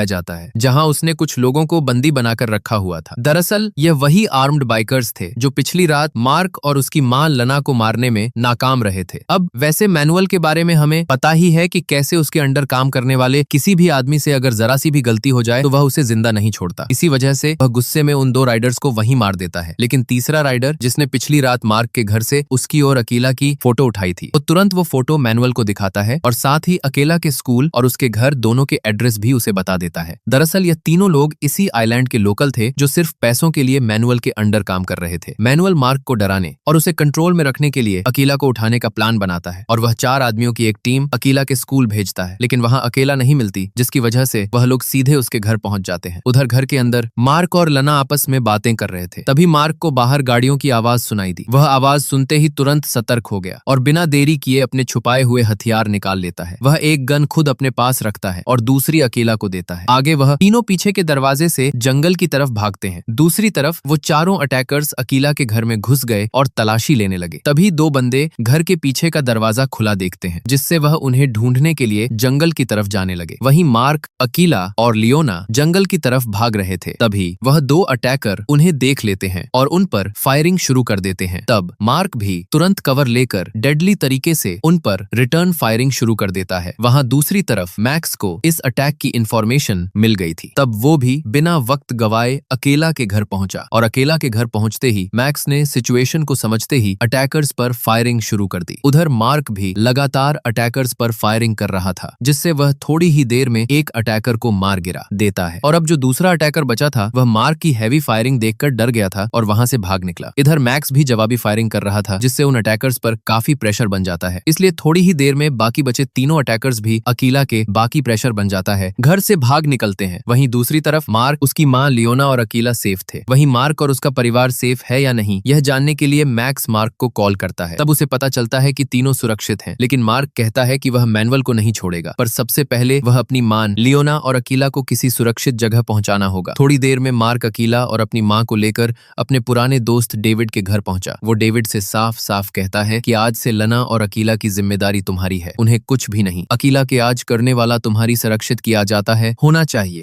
दिखाया जाता है जहां उसने कुछ लोगों को बंदी बनाकर रखा हुआ था। दरअसल यह वही आर्म्ड बाइकर्स थे जो पिछली रात मार्क और उसकी मां लना को मारने में नाकाम रहे थे। अब वैसे मैनुअल के बारे में हमें पता ही है कि कैसे उसके अंडर काम करने वाले किसी भी आदमी से अगर जरा सी भी गलती हो जाए तो वह उसे जिंदा नहीं छोड़ता। इसी वजह से वह गुस्से में उन 2 राइडर्स को वहीं मार देता है। लेकिन तीसरा राइडर जिसने पिछली रात मार्क के घर से उसकी और अकीला की फोटो उठाई थी, वो तुरंत वो फोटो मैनुअल को दिखाता है और साथ ही अकेला के स्कूल और उसके घर दोनों के एड्रेस भी उसे बता देता है। दरअसल यह तीनों लोग इसी आइलैंड के लोकल थे जो सिर्फ पैसों के लिए मैनुअल के अंडर काम कर रहे थे। मैनुअल मार्क को डराने और उसे कंट्रोल में रखने के लिए अकीला को उठाने का प्लान बनाता है और वह 4 आदमियों की एक टीम अकीला के स्कूल भेजता है। लेकिन वहां अकेला नहीं मिलती, जिसकी वजह से वह लोग सीधे उसके घर पहुंच जाते हैं। उधर घर के अंदर मार्क और लना आपस में बातें कर रहे थे। तभी मार्क को बाहर गाड़ियों की आवाज सुनाई दी। वह आवाज सुनते ही तुरंत सतर्क हो गया और बिना देरी किए अपने छुपाए हुए हथियार निकाल लेता है। वह एक गन खुद अपने पास रखता है और दूसरी अकेला को देता है। आगे वह तीनों पीछे के दरवाजे से जंगल की तरफ भागते हैं। दूसरी तरफ वो चारों अटैकर्स अकीला के घर में घुस गए और तलाशी लेने लगे। तभी 2 बंदे घर के पीछे का दरवाजा खुला देखते हैं, जिससे वह उन्हें ढूंढने के लिए जंगल की तरफ जाने लगे। वहीं मार्क, अकीला और लियोना जंगल की तरफ भाग रहे थे। तभी वह 2 अटैकर उन्हें देख लेते हैं और उन पर फायरिंग शुरू कर देते हैं। तब मार्क भी तुरंत कवर लेकर डेडली तरीके से उन पर रिटर्न फायरिंग शुरू कर देता है। वहां दूसरी तरफ मैक्स को इस अटैक की इंफॉर्मेशन मिल गई थी। तब वो भी बिना वक्त गवाए अकेला के घर पहुंचा और अकेला के घर पहुंचते ही मैक्स ने सिचुएशन को समझते ही अटैकर्स पर फायरिंग शुरू कर दी। उधर मार्क भी लगातार अटैकर्स पर फायरिंग कर रहा था, जिससे वह थोड़ी ही देर में एक अटैकर को मार गिरा देता है। और अब जो दूसरा अटैकर बचा था वह मार्क की हैवी फायरिंग देखकर डर गया था और वहां से भाग निकला। इधर मैक्स भी जवाबी फायरिंग कर रहा था, जिससे उन अटैकर्स पर काफी प्रेशर बन जाता है। इसलिए थोड़ी ही देर में बाकी बचे तीनों अटैकर्स भी अकीला के बाकी प्रेशर बन जाता है, घर से भाग निकलते हैं। वहीं दूसरी तरफ मार्क, उसकी मां लियोना और अकीला सेफ थे। वहीं मार्क और उसका परिवार सेफ है या नहीं, यह जानने के लिए मैक्स मार्क को कॉल करता है। तब उसे पता चलता है कि तीनों सुरक्षित हैं, लेकिन मार्क कहता है कि वह मैनुअल को नहीं छोड़ेगा, पर सबसे पहले वह अपनी मां लियोना और अकीला को किसी सुरक्षित जगह पहुंचाना होगा। थोड़ी देर में मार्क अकीला और अपनी मां को लेकर अपने पुराने दोस्त डेविड के घर पहुंचा। वो डेविड से साफ साफ कहता है कि आज से लना और अकीला की जिम्मेदारी तुम्हारी है, उन्हें कुछ भी नहीं। अकीला के आज करने वाला तुम्हारी सुरक्षित किया जाता है होना चाहिए।